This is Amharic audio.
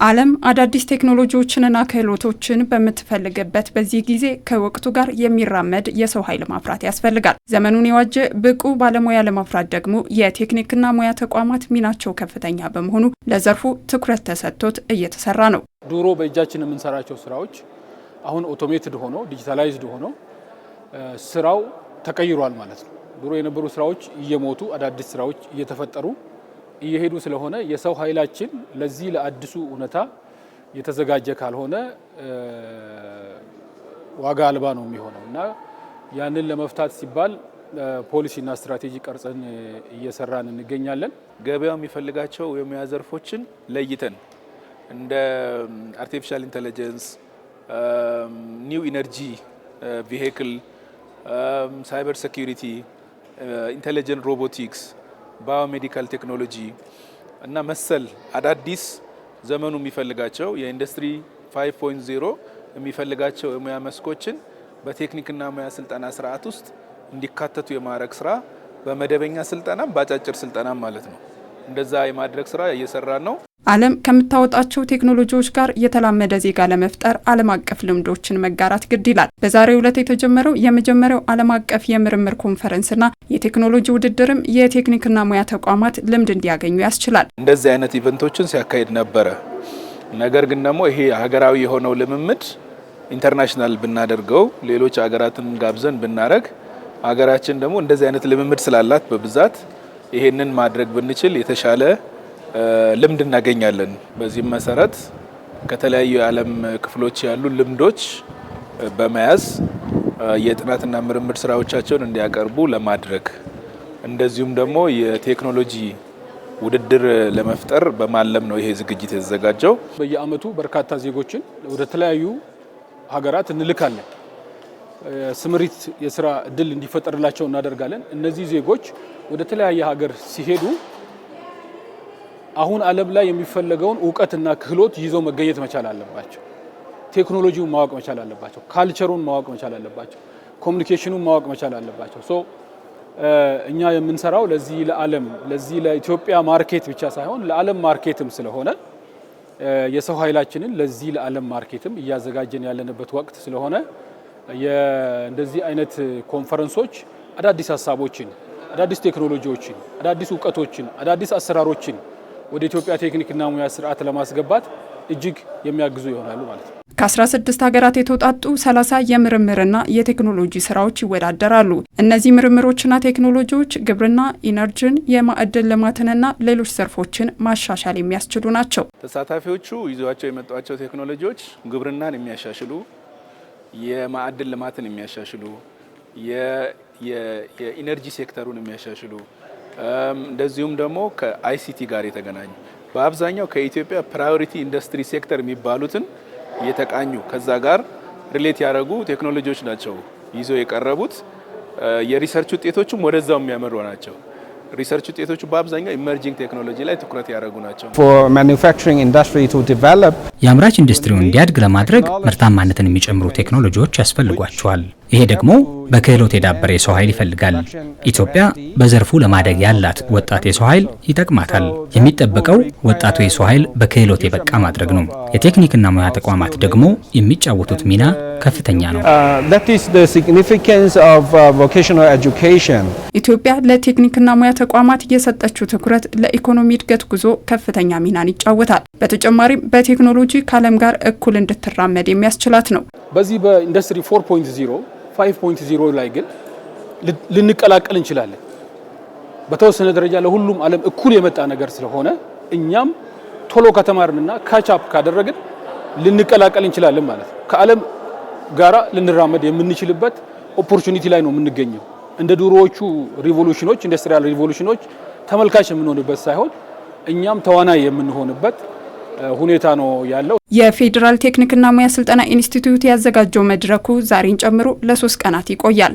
ዓለም አዳዲስ ቴክኖሎጂዎችንና ክህሎቶችን በምትፈልግበት በዚህ ጊዜ ከወቅቱ ጋር የሚራመድ የሰው ኃይል ማፍራት ያስፈልጋል። ዘመኑን የዋጀ ብቁ ባለሙያ ለማፍራት ደግሞ የቴክኒክና ሙያ ተቋማት ሚናቸው ከፍተኛ በመሆኑ ለዘርፉ ትኩረት ተሰጥቶት እየተሰራ ነው። ድሮ በእጃችን የምንሰራቸው ስራዎች አሁን ኦቶሜትድ ሆኖ ዲጂታላይዝድ ሆኖ ስራው ተቀይሯል ማለት ነው። ድሮ የነበሩ ስራዎች እየሞቱ አዳዲስ ስራዎች እየተፈጠሩ እየሄዱ ስለሆነ የሰው ኃይላችን ለዚህ ለአዲሱ እውነታ የተዘጋጀ ካልሆነ ዋጋ አልባ ነው የሚሆነው እና ያንን ለመፍታት ሲባል ፖሊሲና ስትራቴጂ ቀርጸን እየሰራን እንገኛለን። ገበያው የሚፈልጋቸው የሙያ ዘርፎችን ለይተን እንደ አርቲፊሻል ኢንተለጀንስ፣ ኒው ኢነርጂ ቪሄክል፣ ሳይበር ሴኩሪቲ፣ ኢንተለጀንት ሮቦቲክስ፣ ባዮሜዲካል ቴክኖሎጂ እና መሰል አዳዲስ ዘመኑ የሚፈልጋቸው የኢንዱስትሪ 5.0 የሚፈልጋቸው የሙያ መስኮችን በቴክኒክና ሙያ ስልጠና ስርዓት ውስጥ እንዲካተቱ የማድረግ ስራ በመደበኛ ስልጠና በአጫጭር ስልጠና ማለት ነው። እንደዛ የማድረግ ስራ እየሰራን ነው። ዓለም ከምታወጣቸው ቴክኖሎጂዎች ጋር የተላመደ ዜጋ ለመፍጠር ዓለም አቀፍ ልምዶችን መጋራት ግድ ይላል። በዛሬው ዕለት የተጀመረው የመጀመሪያው ዓለም አቀፍ የምርምር ኮንፈረንስና የቴክኖሎጂ ውድድርም የቴክኒክና ሙያ ተቋማት ልምድ እንዲያገኙ ያስችላል። እንደዚህ አይነት ኢቨንቶችን ሲያካሂድ ነበረ። ነገር ግን ደግሞ ይሄ ሀገራዊ የሆነው ልምምድ ኢንተርናሽናል ብናደርገው ሌሎች ሀገራትን ጋብዘን ብናረግ ሀገራችን ደግሞ እንደዚህ አይነት ልምምድ ስላላት በብዛት ይሄንን ማድረግ ብንችል የተሻለ ልምድ እናገኛለን። በዚህም መሰረት ከተለያዩ የዓለም ክፍሎች ያሉ ልምዶች በመያዝ የጥናትና ምርምር ስራዎቻቸውን እንዲያቀርቡ ለማድረግ እንደዚሁም ደግሞ የቴክኖሎጂ ውድድር ለመፍጠር በማለም ነው ይሄ ዝግጅት የተዘጋጀው። በየአመቱ በርካታ ዜጎችን ወደ ተለያዩ ሀገራት እንልካለን። ስምሪት የስራ እድል እንዲፈጠርላቸው እናደርጋለን። እነዚህ ዜጎች ወደ ተለያየ ሀገር ሲሄዱ አሁን ዓለም ላይ የሚፈለገውን እውቀትና ክህሎት ይዘው መገኘት መቻል አለባቸው። ቴክኖሎጂውን ማወቅ መቻል አለባቸው። ካልቸሩን ማወቅ መቻል አለባቸው። ኮሙኒኬሽኑን ማወቅ መቻል አለባቸው። እኛ የምንሰራው ለዚህ ለኢትዮጵያ ማርኬት ብቻ ሳይሆን ለዓለም ማርኬትም ስለሆነ የሰው ኃይላችንን ለዚህ ለዓለም ማርኬትም እያዘጋጀን ያለንበት ወቅት ስለሆነ እንደዚህ አይነት ኮንፈረንሶች አዳዲስ ሀሳቦችን፣ አዳዲስ ቴክኖሎጂዎችን፣ አዳዲስ እውቀቶችን፣ አዳዲስ አሰራሮችን ወደ ኢትዮጵያ ቴክኒክና ሙያ ስርዓት ለማስገባት እጅግ የሚያግዙ ይሆናሉ ማለት ነው። ከ16 ሀገራት የተውጣጡ 30 የምርምርና የቴክኖሎጂ ስራዎች ይወዳደራሉ። እነዚህ ምርምሮችና ቴክኖሎጂዎች ግብርና፣ ኢነርጂን፣ የማዕድን ልማትንና ሌሎች ዘርፎችን ማሻሻል የሚያስችሉ ናቸው። ተሳታፊዎቹ ይዘዋቸው የመጧቸው ቴክኖሎጂዎች ግብርናን የሚያሻሽሉ፣ የማዕድን ልማትን የሚያሻሽሉ፣ የኢነርጂ ሴክተሩን የሚያሻሽሉ እንደዚሁም ደግሞ ከአይሲቲ ጋር የተገናኙ በአብዛኛው ከኢትዮጵያ ፕራዮሪቲ ኢንዱስትሪ ሴክተር የሚባሉትን የተቃኙ ከዛ ጋር ሪሌት ያደረጉ ቴክኖሎጂዎች ናቸው ይዘው የቀረቡት። የሪሰርች ውጤቶችም ወደዛው የሚያመሩ ናቸው። ሪሰርች ውጤቶቹ በአብዛኛው ኢመርጂንግ ቴክኖሎጂ ላይ ትኩረት ያደረጉ ናቸው። የአምራች ኢንዱስትሪውን እንዲያድግ ለማድረግ ምርታማነትን የሚጨምሩ ቴክኖሎጂዎች ያስፈልጓቸዋል። ይሄ ደግሞ በክህሎት የዳበረ የሰው ኃይል ይፈልጋል። ኢትዮጵያ በዘርፉ ለማደግ ያላት ወጣት የሰው ኃይል ይጠቅማታል። የሚጠበቀው ወጣቱ የሰው ኃይል በክህሎት የበቃ ማድረግ ነው። የቴክኒክና ሙያ ተቋማት ደግሞ የሚጫወቱት ሚና ከፍተኛ ነው። ኢትዮጵያ ለቴክኒክና ሙያ ተቋማት የሰጠችው ትኩረት ለኢኮኖሚ እድገት ጉዞ ከፍተኛ ሚናን ይጫወታል። በተጨማሪም በቴክኖሎጂ ከዓለም ጋር እኩል እንድትራመድ የሚያስችላት ነው። በዚህ በኢንዱስትሪ 4.0 5.0 ላይ ግን ልንቀላቀል እንችላለን። በተወሰነ ደረጃ ለሁሉም ዓለም እኩል የመጣ ነገር ስለሆነ እኛም ቶሎ ከተማርንና ካቻፕ ካደረግን ልንቀላቀል እንችላለን ማለት ነው። ከዓለም ጋራ ልንራመድ የምንችልበት ኦፖርቹኒቲ ላይ ነው የምንገኘው። እንደ ድሮዎቹ ሪቮሉሽኖች፣ ኢንዱስትሪያል ሪቮሉሽኖች ተመልካች የምንሆንበት ሳይሆን እኛም ተዋናይ የምንሆንበት ሁኔታ ነው ያለው። የፌዴራል ቴክኒክና ሙያ ስልጠና ኢንስቲትዩት ያዘጋጀው መድረኩ ዛሬን ጨምሮ ለ3 ቀናት ይቆያል።